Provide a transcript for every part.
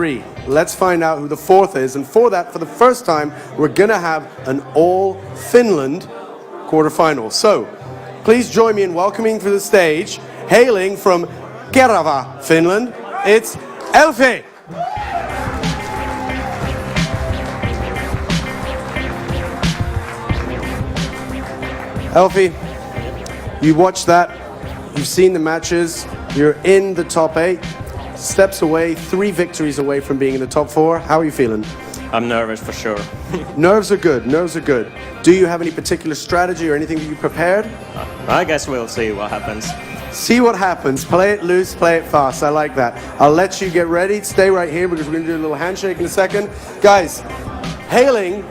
3. Let's find out who the fourth is. And for that, for the first time, we're going to have an all-Finland quarterfinal. So, please join me in welcoming to the stage, hailing from Kerava, Finland, it's Elfe. Elfie, you watched that, you've seen the matches, you're in the top 8, steps away, 3 victories away from being in the top 4. How are you feeling? I'm nervous for sure. Nerves are good, nerves are good. Do you have any particular strategy or anything that you prepared? I guess we'll see what happens. See what happens, play it loose, play it fast, I like that. I'll let you get ready, stay right here because we're going to do a little handshake in a second. Guys, hailing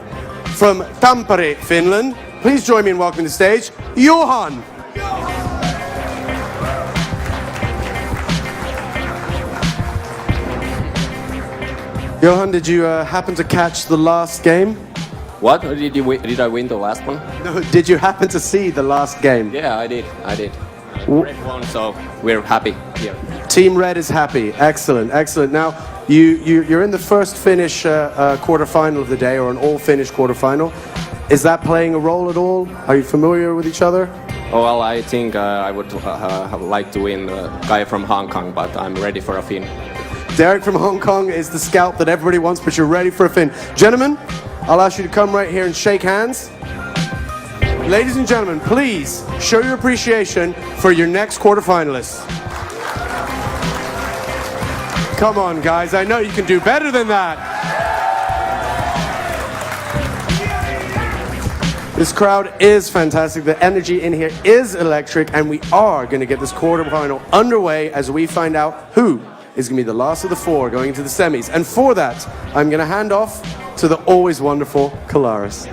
from Tampere, Finland, please join me in welcoming to the stage, Juhan. Johan, did you happen to catch the last game? What? Did I win the last one? No, did you happen to see the last game? Yeah, I did. Red won, so we're happy here. Team Red is happy. Excellent, excellent. Now, you're in the first Finnish quarterfinal of the day, or an all-Finnish quarterfinal. Is that playing a role at all? Are you familiar with each other? Oh, well, I think I would like to win the guy from Hong Kong, but I'm ready for a Finn. Derek from Hong Kong is the scalp that everybody wants, but you're ready for a Finn. Gentlemen, I'll ask you to come right here and shake hands. Ladies and gentlemen, please show your appreciation for your next quarterfinalists. Come on, guys. I know you can do better than that. This crowd is fantastic. The energy in here is electric, and we are going to get this quarterfinal underway as we find out who is going to be the last of the 4 going into the semis. And for that, I'm going to hand off to the always wonderful Kalaris.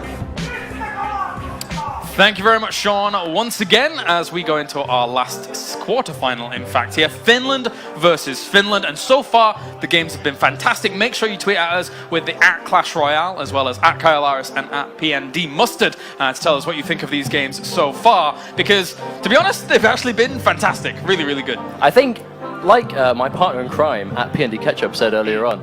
Thank you very much, Sean. Once again, as we go into our last quarterfinal, in fact, here, Finland versus Finland. And so far, the games have been fantastic. Make sure you tweet at us with the @ClashRoyale, as well as @KyleAris and @PNDMustard to tell us what you think of these games so far. Because, to be honest, they've actually been fantastic. Really, really good. I think, like my partner in crime, @PNDKetchup, said earlier on,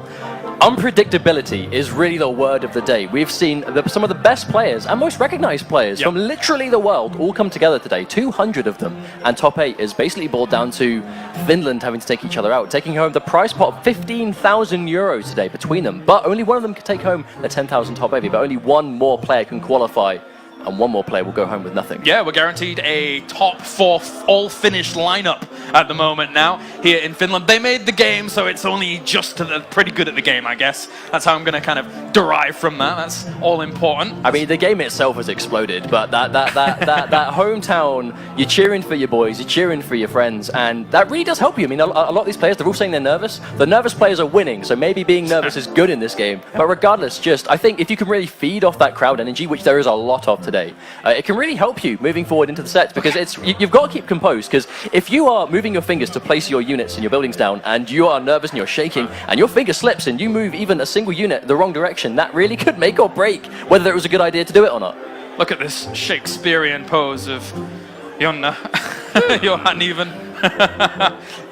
unpredictability is really the word of the day. We've seen some of the best players and most recognized players from literally the world all come together today, 200 of them, and top 8 is basically boiled down to Finland having to take each other out, taking home the prize pot of 15,000 euros today between them, but only one of them can take home the 10,000 top 8, but only one more player can qualify, and one more player will go home with nothing. Yeah, we're guaranteed a top 4 all-Finnish lineup at the moment now here in Finland. They made the game, so it's only just pretty good at the game, I guess. That's how I'm going to kind of derive from that. That's all important. I mean, the game itself has exploded, but that hometown, you're cheering for your boys, you're cheering for your friends, and that really does help you. I mean, a lot of these players, they're all saying they're nervous. The nervous players are winning, so maybe being nervous is good in this game. But regardless, I think if you can really feed off that crowd energy, which there is a lot of today, it can really help you moving forward into the sets, because you've got to keep composed, because if you are moving your fingers to place your units and your buildings down and you are nervous and you're shaking and your finger slips and you move even a single unit the wrong direction, that really could make or break whether it was a good idea to do it or not. Look at this Shakespearean pose of Jonna, Johan even.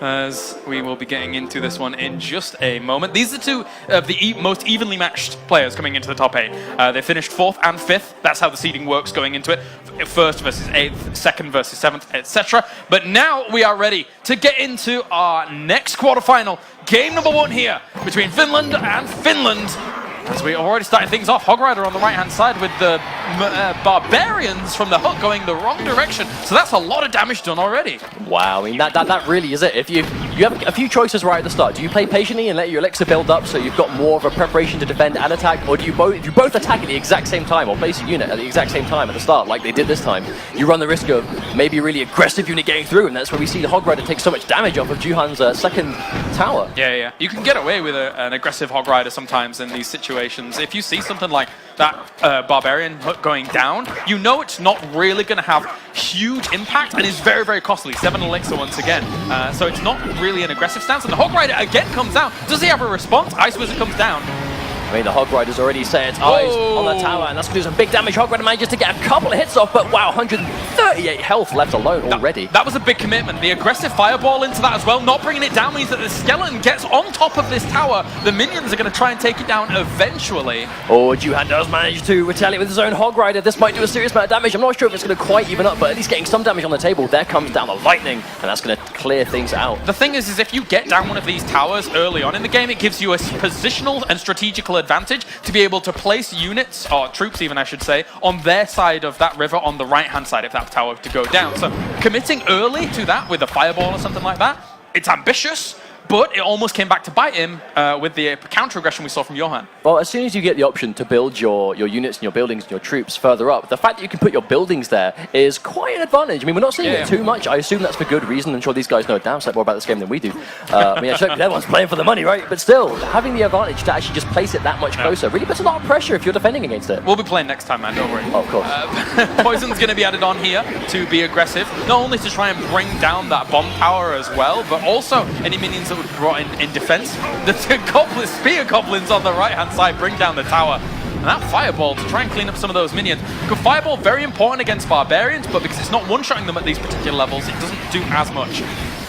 As we will be getting into this one in just a moment. These are 2 of the most evenly matched players coming into the top 8. They finished 4th and 5th. That's how the seeding works going into it. 1st versus 8th, 2nd versus 7th, etc. But now we are ready to get into our next quarterfinal. Game number 1 here between Finland and Finland. As we already started things off, Hog Rider on the right-hand side with the Barbarians from the hook going the wrong direction. So that's a lot of damage done already. Wow, I mean, that really is it. If you have a few choices right at the start. Do you play patiently and let your elixir build up so you've got more of a preparation to defend and attack? Or do you both attack at the exact same time or place a unit at the exact same time at the start like they did this time? You run the risk of maybe a really aggressive unit getting through, and that's where we see the Hog Rider take so much damage off of Juhan's 2nd tower. Yeah. You can get away with an aggressive Hog Rider sometimes in these situations. If you see something like that Barbarian hook going down, you know it's not really going to have huge impact and is very, very costly. 7 elixir once again. So it's not really an aggressive stance. And the Hog Rider again comes down. Does he have a response? Ice Wizard comes down. I mean, the Hog Rider's already set its eyes on the tower, and that's going to do some big damage. Hog Rider manages to get a couple of hits off, but wow, 138 health left alone already. That was a big commitment. The aggressive fireball into that as well, not bringing it down, means that the skeleton gets on top of this tower. The minions are going to try and take it down eventually. Oh, Juhan does manage to retaliate with his own Hog Rider. This might do a serious amount of damage. I'm not sure if it's going to quite even up, but at least getting some damage on the table. There comes down the lightning, and that's going to clear things out. The thing is if you get down one of these towers early on in the game, it gives you a positional and strategical advantage to be able to place units, or troops even I should say, on their side of that river on the right-hand side if that tower to go down. So committing early to that with a fireball or something like that, it's ambitious, but it almost came back to bite him with the counter-aggression we saw from Juhan. Well, as soon as you get the option to build your units and your buildings and your troops further up, the fact that you can put your buildings there is quite an advantage. I mean, we're not seeing it too much. I assume that's for good reason. I'm sure these guys know a damn sight more about this game than we do. I mean, everyone's playing for the money, right? But still, having the advantage to actually just place it that much closer really puts a lot of pressure if you're defending against it. We'll be playing next time, man, don't worry. Oh, of course. Poison's going to be added on here to be aggressive, not only to try and bring down that bomb tower as well, but also any minions that would be brought in defense. The spear goblins on the right-hand side bring down the tower. And that fireball to try and clean up some of those minions. Good fireball, very important against barbarians, but because it's not one-shotting them at these particular levels, it doesn't do as much.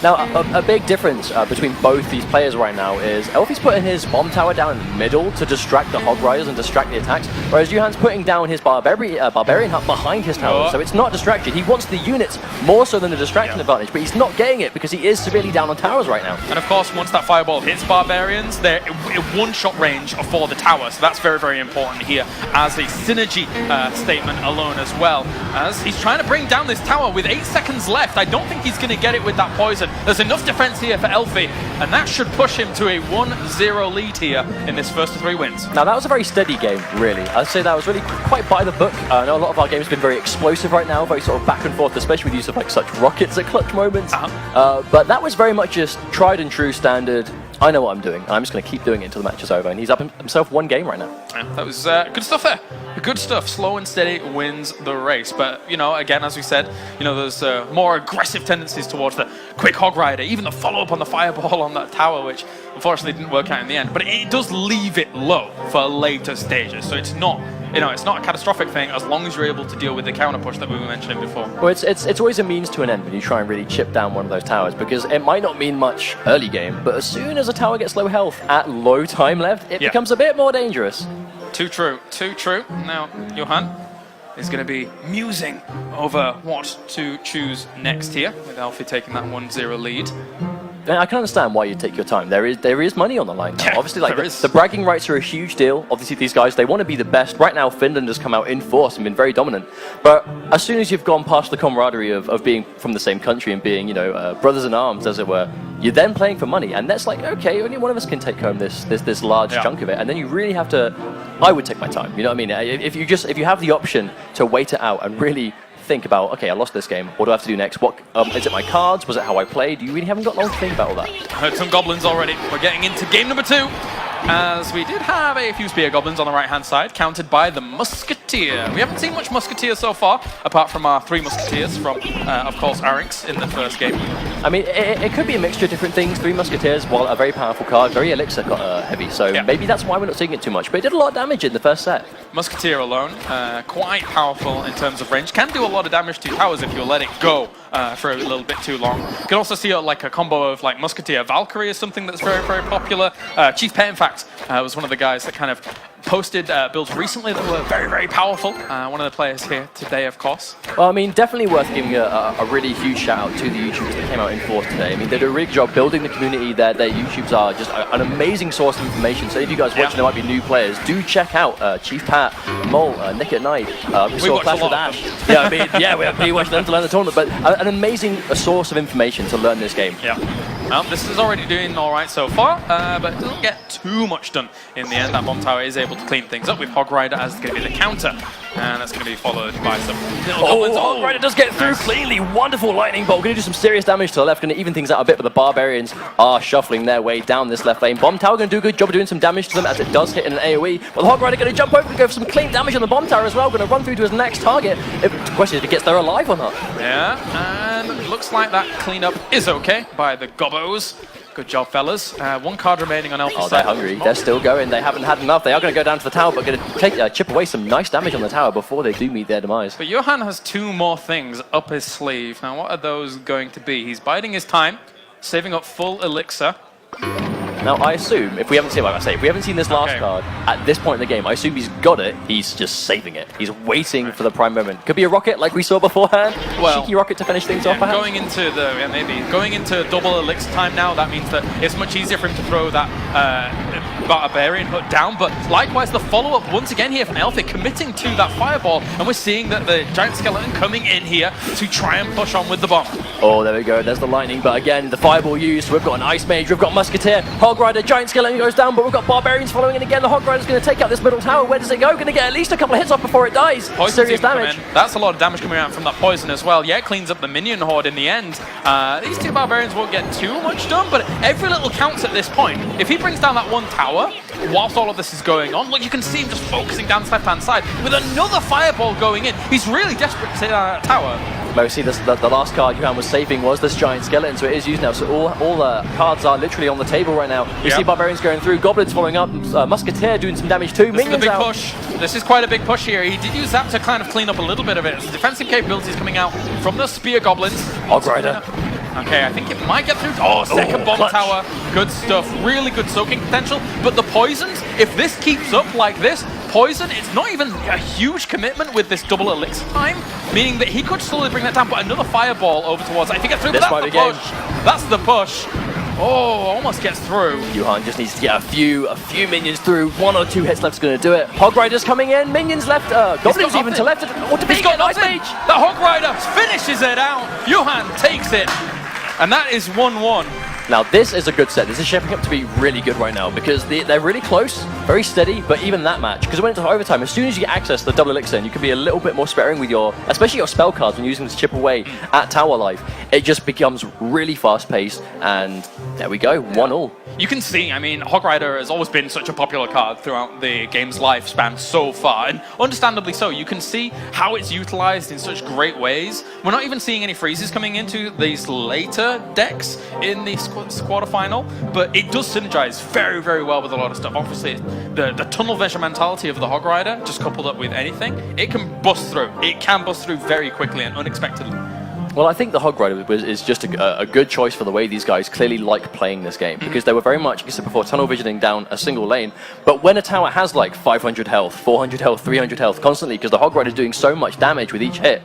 Now, a big difference between both these players right now is Elfie's putting his bomb tower down in the middle to distract the Hog Riders and distract the attacks, whereas Juhan's putting down his barbarian hut behind his tower, so it's not distracted. He wants the units more so than the distraction advantage, but he's not getting it because he is severely down on towers right now. And of course, once that fireball hits barbarians, they're in one-shot range for the tower, so that's very, very important here as a synergy statement alone as well. As he's trying to bring down this tower with 8 seconds left, I don't think he's going to get it with that poison. There's enough defense here for Elfie, and that should push him to a 1-0 lead here in this first of 3 wins. Now, that was a very steady game, really. I'd say that was really quite by the book. I know a lot of our games have been very explosive right now, very sort of back and forth, especially with use of like such rockets at clutch moments. But that was very much just tried and true standard. I know what I'm doing, and I'm just going to keep doing it until the match is over. And he's up himself 1 game right now. Yeah, that was good stuff there. Good stuff. Slow and steady wins the race. But, you know, again, as we said, you know, there's more aggressive tendencies towards the quick Hog Rider, even the follow-up on the fireball on that tower, which unfortunately didn't work out in the end. But it does leave it low for later stages. So it's not, you know, it's not a catastrophic thing as long as you're able to deal with the counter push that we were mentioning before. Well, it's always a means to an end when you try and really chip down one of those towers, because it might not mean much early game, but as soon as a tower gets low health at low time left, it becomes a bit more dangerous. Too true, too true. Now, Juhan is going to be musing over what to choose next here, with Elfie taking that 1-0 lead. And I can understand why you take your time. There is money on the line now. Yeah, obviously, like the bragging rights are a huge deal. Obviously, these guys, they want to be the best. Right now, Finland has come out in force and been very dominant. But as soon as you've gone past the camaraderie of being from the same country and being, you know, brothers in arms, as it were, you're then playing for money. And that's like, okay, only one of us can take home this large chunk of it. And then you really have to, I would take my time. You know what I mean? If you have the option to wait it out and really think about, okay, I lost this game, what do I have to do next? What is it my cards? Was it how I played? You really haven't got long to think about all that. Heard some goblins already. We're getting into game number 2, as we did have a few spear goblins on the right-hand side, countered by the musketeer. We haven't seen much musketeer so far, apart from our 3 musketeers from, of course, Arinx in the first game. I mean, it could be a mixture of different things. 3 musketeers, while a very powerful card, very elixir heavy, so maybe that's why we're not seeing it too much, but it did a lot of damage in the first set. Musketeer alone, quite powerful in terms of range. Can do a lot of damage to towers if you let it go for a little bit too long. You can also see like a combo of like Musketeer Valkyrie is something that's very, very popular. Chief Pet, in fact, was one of the guys that kind of posted builds recently that were very, very powerful. One of the players here today, of course. Well, I mean, definitely worth giving a really huge shout out to the YouTubers that came out in force today. I mean, they did a really good job building the community. Their YouTubes are just an amazing source of information. So if you guys watching, there might be new players, do check out Chief Pat, Mole, Nick at Night. We saw Clash with Ash. Yeah, I mean, we watched them to learn the tournament, but an amazing source of information to learn this game. Yeah. Well, this is already doing all right so far, but it doesn't get too much done in the end. That bomb tower is able to clean things up with Hog Rider as going to be the counter, and that's going to be followed by some little goblins. Hog Rider does get through cleanly. Wonderful lightning bolt. Going to do some serious damage to the left. Going to even things out a bit, but the barbarians are shuffling their way down this left lane. Bomb tower going to do a good job of doing some damage to them as it does hit in an AoE. But the Hog Rider going to jump over to go for some clean damage on the bomb tower as well. Going to run through to his next target. The question is if he gets there alive or not. Yeah, and looks like that cleanup is okay by the gobbos. Good job, fellas. One card remaining on Elf's Oh, side. they're hungry. They're still going. They haven't had enough. They are going to go down to the tower, but going to chip away some nice damage on the tower before they do meet their demise. But Juhan has 2 more things up his sleeve. Now, what are those going to be? He's biding his time, saving up full elixir. Now, I assume, if we haven't seen, like I say, if we haven't seen this last Okay. card at this point in the game, I assume he's got it. He's just saving it. He's waiting for the prime moment. Could be a rocket, like we saw beforehand. Well, cheeky rocket to finish things off, perhaps. Going into the going into double elixir time now. That means that it's much easier for him to throw that barbarian hook down. But likewise, the follow up once again here from elfe committing to that fireball, and we're seeing that the giant skeleton coming in here to try and push on with the bomb. Oh, there we go. There's the lightning. But again, the fireball used. We've got an ice mage. We've got musketeer. Hog rider. Giant skeleton goes down. But we've got barbarians following. And again, the hog rider's going to take out this middle tower. Where does it go? Going to get at least a couple of hits off before it dies. Poison's Serious even come damage. in. That's a lot of damage coming out from that poison as well. Yeah, it cleans up the minion horde in the end. These 2 barbarians won't get too much done, but every little counts at this point. If he brings down that 1 tower, whilst all of this is going on, look, you can see him just focusing down his left-hand side with another fireball going in. He's really desperate to take that tower. But we see this, the last card Juhan was saving was this giant skeleton, so it is used now. So all the cards are literally on the table right now. We see barbarians going through, goblins following up, musketeer doing some damage too. This is a big out. push. This is quite a big push here. He did use that to kind of clean up a little bit of it. The defensive capabilities coming out from the spear goblins. Hog rider. Okay, I think it might get through. Oh, second bomb clutch. tower. Good stuff. Really good soaking potential. But the poisons, if this keeps up like this, poison, it's not even a huge commitment with this double elixir time, meaning that he could slowly bring that down, but another fireball over towards it. If he gets through, but that's the push. That's the push. Oh, almost gets through. Juhan just needs to get a few minions through. 1 or 2 hits left is going to do it. Hog rider's coming in. Minions left. Goblins even to left. What to be? He's got Ice nothing. mage. The Hog Rider finishes it out. Juhan takes it. And that is 1-1. Now this is a good set. This is shaping up to be really good right now because they're really close, very steady, but even that match, because when it's overtime, as soon as you get access to the double elixir, and you can be a little bit more sparing with your, especially your spell cards when using them to chip away at tower life, it just becomes really fast paced, and there we go, 1-1. You can see, I mean, Hog Rider has always been such a popular card throughout the game's lifespan so far, and understandably so. You can see how it's utilized in such great ways. We're not even seeing any freezes coming into these later decks in the quarterfinal, but it does synergize very, very well with a lot of stuff. Obviously, the tunnel vision mentality of the Hog Rider, just coupled up with anything, it can bust through. It can bust through very quickly and unexpectedly. Well, I think the Hog Rider is just a good choice for the way these guys clearly like playing this game, because they were very much, like I said before, tunnel visioning down a single lane. But when a tower has like 500 health, 400 health, 300 health constantly, because the Hog Rider is doing so much damage with each hit,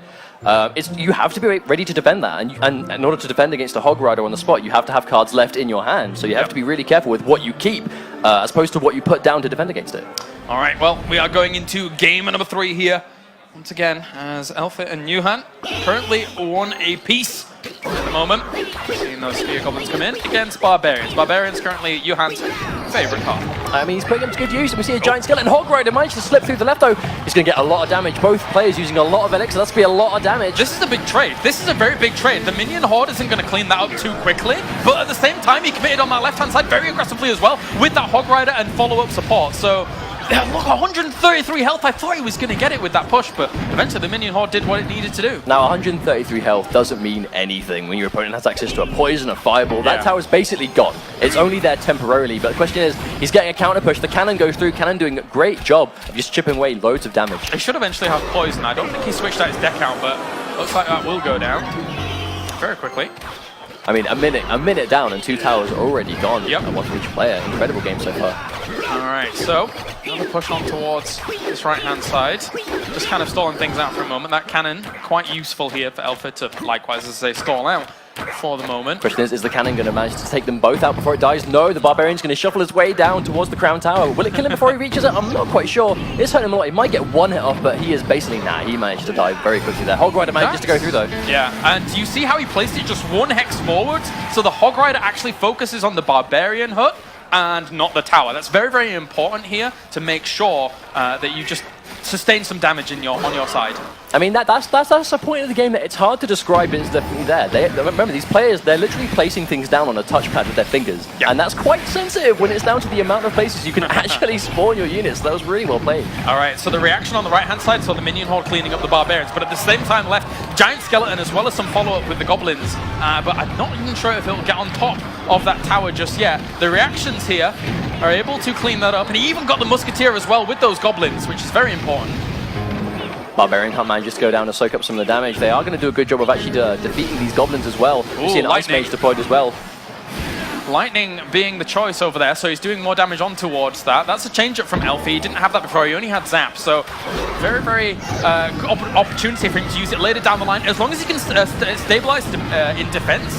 you have to be ready to defend that, and in order to defend against a Hog Rider on the spot, you have to have cards left in your hand. So you have to be really careful with what you keep, as opposed to what you put down to defend against it. All right, well, we are going into game number 3 here. Once again, as elfe and Juhan currently 1 apiece at the moment. Seeing those spear goblins come in against barbarians. Barbarians currently Juhan's favorite card. I mean, he's putting them to good use, and we see a giant skeleton. Hog Rider managed to slip through the left, though. He's going to get a lot of damage. Both players using a lot of elixir. That's going to be a lot of damage. This is a big trade. This is a very big trade. The minion horde isn't going to clean that up too quickly, but at the same time, he committed on that left-hand side very aggressively as well with that Hog Rider and follow-up support. So, yeah, look, 133 health. I thought he was going to get it with that push, but eventually the minion horde did what it needed to do. Now, 133 health doesn't mean anything when your opponent has access to a poison, a fireball. That tower's basically gone. It's only there temporarily, but the question is, he's getting a counter push. The cannon goes through. Cannon doing a great job of just chipping away loads of damage. He should eventually have poison. I don't think he switched out his deck out, but looks like that will go down very quickly. I mean, a minute down and 2 towers already gone. Yep. And one for each player. Incredible game so far. All right, so another push on towards this right-hand side. Just kind of stalling things out for a moment. That cannon, quite useful here for elfe to, likewise, as they stall out for the moment. Question is the cannon going to manage to take them both out before it dies? No, the barbarian's going to shuffle his way down towards the crown tower. Will it kill him before he reaches it? I'm not quite sure. It's hurting him a lot. He might get 1 hit off, but he is basically, he managed to die very quickly there. Hog Rider manages to go through, though. Yeah, and you see how he placed it just 1 hex forwards? So the Hog Rider actually focuses on the barbarian hut and not the tower. That's very, very important here to make sure that you just sustain some damage on your side. I mean, that's the point of the game, that it's hard to describe instantly there. Remember, these players, they're literally placing things down on a touchpad with their fingers. Yeah. And that's quite sensitive when it's down to the amount of places you can actually spawn your units. That was really well played. All right, so the reaction on the right-hand side, so the minion horde cleaning up the barbarians, but at the same time left giant skeleton as well as some follow-up with the goblins. But I'm not even sure if it'll get on top of that tower just yet. The reactions here are able to clean that up, and he even got the musketeer as well with those goblins, which is very important. Barbarian Hunt manages to go down and soak up some of the damage. They are going to do a good job of actually defeating these goblins as well. Ooh, You see an Ice lightning. Mage deployed as well. Lightning being the choice over there, so he's doing more damage on towards that. That's a change up from elfe. He didn't have that before, he only had Zap, so very, very good opportunity for him to use it later down the line, as long as he can stabilize in defense,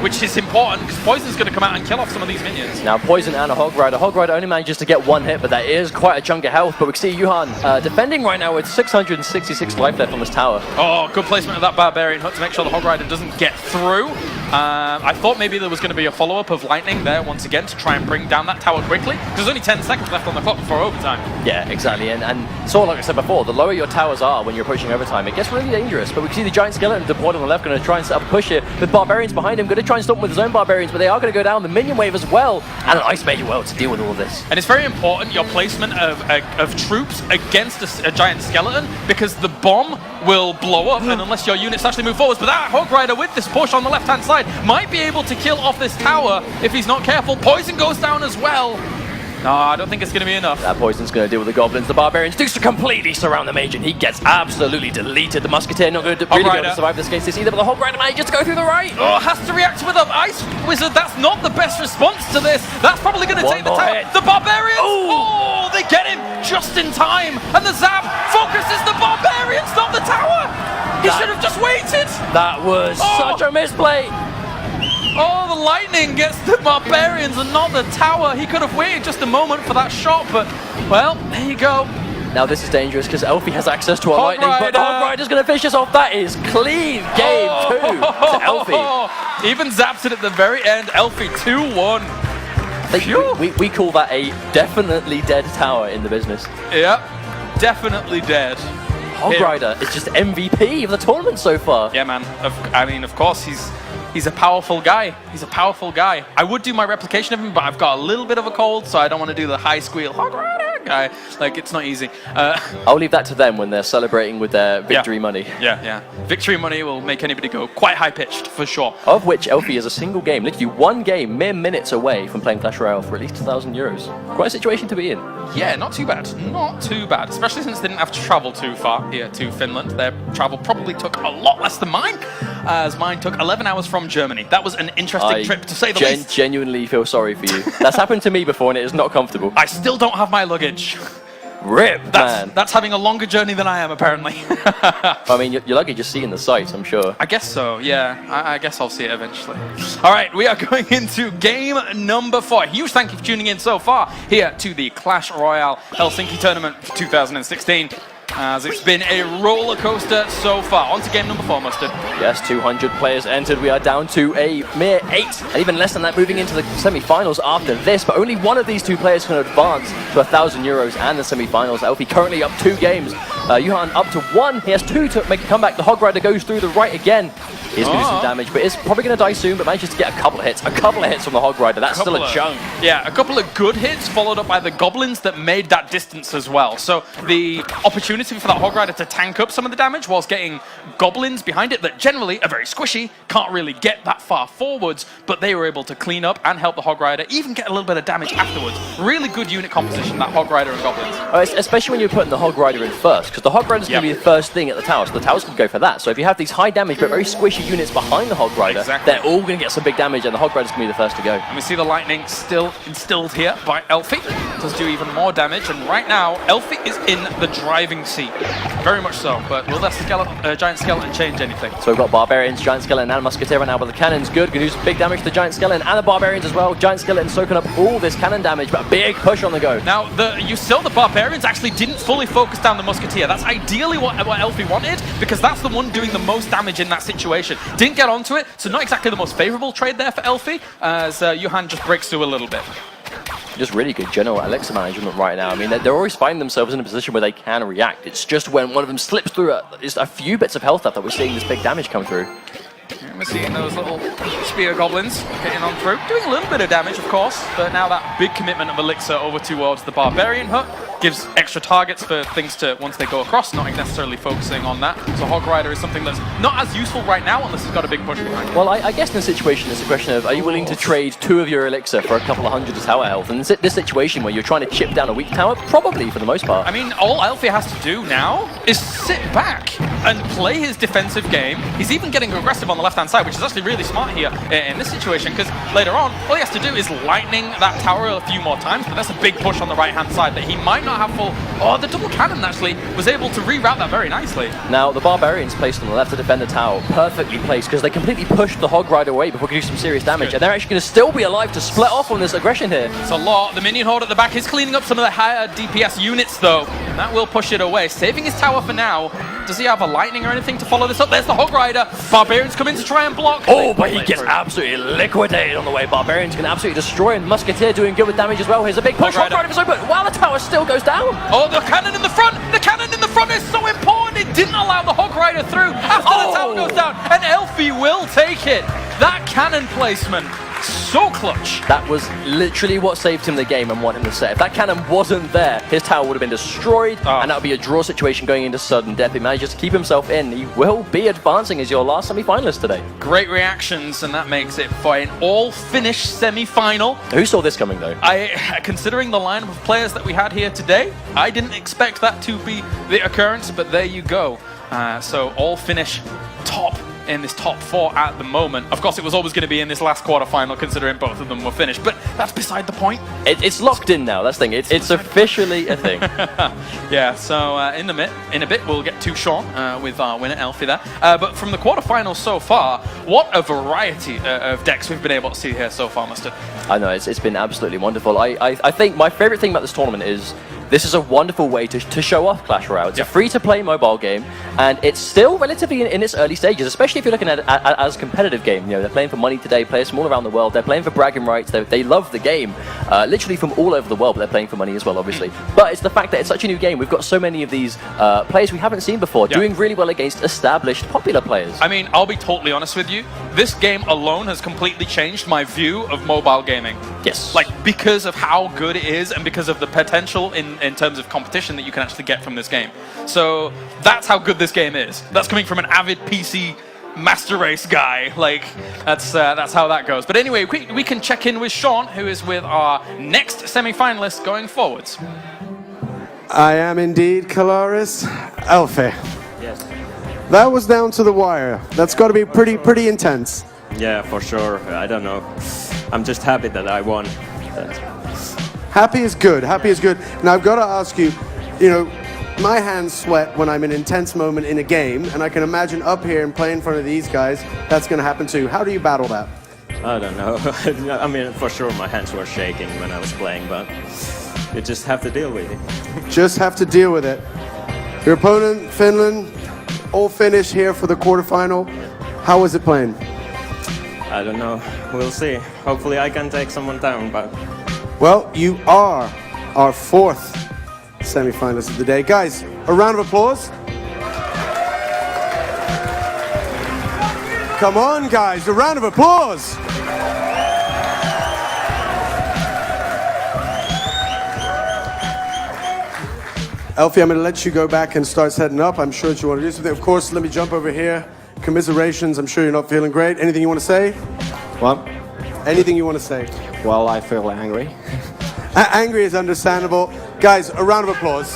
which is important, because Poison's going to come out and kill off some of these minions. Now Poison and a Hog Rider. Hog Rider only manages to get one hit, but that is quite a chunk of health. But we can see Juhan defending right now with 666 life left on this tower. Oh, good placement of that Barbarian Hook to make sure the Hog Rider doesn't get through. I thought maybe there was going to be a follow-up of Lightning there once again to try and bring down that tower quickly, because there's only 10 seconds left on the clock before overtime. Yeah, exactly. And so, like I said before, the lower your towers are when you're approaching overtime, it gets really dangerous. But we can see the Giant Skeleton deployed on the left, going to try and set up a push here, with Barbarians behind him, going to try and stop him with his own Barbarians, but they are going to go down the minion wave as well, and an Ice Mage as well to deal with all of this. And it's very important, your placement of troops against a giant skeleton, because the bomb will blow up, and unless your units actually move forwards. But that Hog Rider with this push on the left-hand side might be able to kill off this tower if he's not careful. Poison goes down as well. No, I don't think it's going to be enough. That Poison's going to deal with the Goblins. The Barbarians do completely surround the Mage, and he gets absolutely deleted. The Musketeer not going to really be able to survive this against this either, but the Hog Rider manages to go through the right. Oh, has to react with an Ice Wizard. That's not the best response to this. That's probably going to take the tower. Hit. The Barbarians! Oh, they get him just in time. And the Zap focuses the Barbarians, not the tower. He should have just waited. That was such a misplay. Oh, the Lightning gets the Barbarians and not the tower. He could have waited just a moment for that shot, but, well, there you go. Now this is dangerous because Elfie has access to a Hog Lightning, but the Rider. Hog Rider's going to finish us off. That is clean game 2 to Elfie. Even zaps it at the very end. Elfie 2-1. We call that a definitely dead tower in the business. Yep, definitely dead. Hog Rider is just MVP of the tournament so far. Yeah, man. I mean, of course, he's a powerful guy. He's a powerful guy. I would do my replication of him, but I've got a little bit of a cold, so I don't want to do the high squeal Hog Rider guy. Like, it's not easy. I'll leave that to them when they're celebrating with their victory money. Yeah. Victory money will make anybody go quite high-pitched, for sure. Of which Elfie is a single game, literally one game, mere minutes away from playing Clash Royale for at least €1,000. Quite a situation to be in. Yeah, not too bad. Not too bad. Especially since they didn't have to travel too far here to Finland. Their travel probably took a lot less than mine, as mine took 11 hours from Germany. That was an interesting trip, to say the least. I genuinely feel sorry for you. That's happened to me before, and it is not comfortable. I still don't have my luggage. Rip, man. That's having a longer journey than I am, apparently. I mean, your luggage is seeing the sights, I'm sure. I guess so, yeah. I guess I'll see it eventually. All right, we are going into game number 4. Huge thank you for tuning in so far here to the Clash Royale Helsinki Tournament 2016. As it's been a roller coaster so far. On to game number 4, Mustard. Yes, 200 players entered. We are down to a mere 8, and even less than that moving into the semi-finals after this. But only one of these two players can advance to €1,000 and the semi-finals. Elfie currently up 2 games. Juhan up to 1. He has 2 to make a comeback. The Hog Rider goes through the right again. He's going to do some damage, but is probably going to die soon, but manages to get a couple of hits. A couple of hits from the Hog Rider. That's still a chunk. Yeah, a couple of good hits followed up by the Goblins that made that distance as well. So the opportunity for that Hog Rider to tank up some of the damage whilst getting Goblins behind it that generally are very squishy, can't really get that far forwards, but they were able to clean up and help the Hog Rider, even get a little bit of damage afterwards. Really good unit composition, that Hog Rider and Goblins. Especially when you're putting the Hog Rider in first, because the Hog Rider is going to be the first thing at the tower, so the towers can go for that. So if you have these high damage but very squishy units behind the Hog Rider, they're all going to get some big damage, and the Hog Rider's going to be the first to go. And we see the Lightning still instilled here by Elfie. Does do even more damage, and right now, Elfie is in the driving seat. Very much so, but will that Giant Skeleton change anything? So we've got Barbarians, Giant Skeleton, and Musketeer right now, but the cannon's good. Going to do some big damage to the Giant Skeleton and the Barbarians as well. Giant Skeleton soaking up all this cannon damage, but a big push on the go. Now, you saw the Barbarians actually didn't fully focus down the Musketeer. That's ideally what Elfie wanted, because that's the one doing the most damage in that situation. Didn't get onto it, so not exactly the most favorable trade there for Elfie, as Juhan just breaks through a little bit. just really good general elixir management right now. I mean, they're always finding themselves in a position where they can react. It's just when one of them slips through just a few bits of health left that we're seeing this big damage come through. And we're seeing those little spear goblins getting on through, doing a little bit of damage, of course, but now that big commitment of elixir over towards the barbarian hut gives extra targets for things to, once they go across, not necessarily focusing on that. So Hog Rider is something that's not as useful right now unless it's got a big push behind it. Well, I guess in this situation, it's a question of, are you willing to trade 2 of your elixir for a couple of hundred of tower health? And this situation where you're trying to chip down a weak tower, probably for the most part. I mean, all Elfie has to do now is sit back and play his defensive game. He's even getting aggressive on the left-hand side, which is actually really smart here in this situation, because later on, all he has to do is lightning that tower a few more times, but that's a big push on the right-hand side that he might not have full... Oh, the double cannon actually was able to reroute that very nicely. Now, the Barbarians placed on the left to defend the tower, perfectly placed, because they completely pushed the Hog Rider away before we could do some serious damage, and they're actually going to still be alive to split off on this aggression here. It's a lot. The minion horde at the back is cleaning up some of the higher DPS units, though. And that will push it away, saving his tower for now. Does he have a lightning or anything to follow this up? There's the Hog Rider. Barbarians come in to try and block. Oh, but he gets absolutely liquidated on the way. Barbarians can absolutely destroy him. Musketeer doing good with damage as well. Here's a big push. Hog Rider for but while the tower still goes down. Oh, the cannon in the front. The cannon in the front is so important. It didn't allow the Hog Rider through after the tower goes down. And Elfie will take it. That cannon placement, so clutch. That was literally what saved him the game and won him the set. If that cannon wasn't there, his tower would have been destroyed, and that would be a draw situation going into sudden death. He manages to keep himself in. He will be advancing as your last semi-finalist today. Great reactions, and that makes it for an all-finish semi-final. Who saw this coming, though? Considering the lineup of players that we had here today, I didn't expect that to be the occurrence, but there you go. So all-finish top in this top 4 at the moment. Of course, it was always going to be in this last quarterfinal, considering both of them were finished, but that's beside the point. It's locked in now, that's the thing. It's officially a thing. Yeah, so in a bit, we'll get to Sean with our winner, Elfie, there. But from the quarterfinals so far, what a variety of decks we've been able to see here so far, Mustard. I know, it's been absolutely wonderful. I think my favorite thing about this tournament is this is a wonderful way to show off Clash Royale. It's a free-to-play mobile game, and it's still relatively in its early stages, especially if you're looking at it as a competitive game. You know, they're playing for money today, players from all around the world. They're playing for bragging rights. They love the game, literally from all over the world, but they're playing for money as well, obviously. But it's the fact that it's such a new game. We've got so many of these players we haven't seen before, doing really well against established, popular players. I mean, I'll be totally honest with you. This game alone has completely changed my view of mobile gaming. Yes. Like, because of how good it is and because of the potential in terms of competition that you can actually get from this game. So that's how good this game is. That's coming from an avid PC master race guy. Like, that's how that goes. But anyway, we can check in with Sean, who is with our next semi-finalist going forwards. I am indeed Kalaris Elfie. Yes. That was down to the wire. That's got to be pretty intense. Yeah, for sure. I don't know. I'm just happy that I won. Happy is good. Happy is good. Now I've got to ask you, you know, my hands sweat when I'm in an intense moment in a game, and I can imagine up here and playing in front of these guys, that's going to happen too. How do you battle that? I don't know. I mean, for sure my hands were shaking when I was playing, but you just have to deal with it. Just have to deal with it. Your opponent, Finland, all finished here for the quarterfinal. How was it playing? I don't know. We'll see. Hopefully I can take someone down, but... Well, you are our 4th semi-finalist of the day. Guys, a round of applause. Come on, guys, a round of applause. Elfie, I'm going to let you go back and start setting up. I'm sure that you want to do something. Of course, let me jump over here. Commiserations, I'm sure you're not feeling great. Anything you want to say? What? Anything you want to say? Well, I feel angry. Angry is understandable. Guys, a round of applause.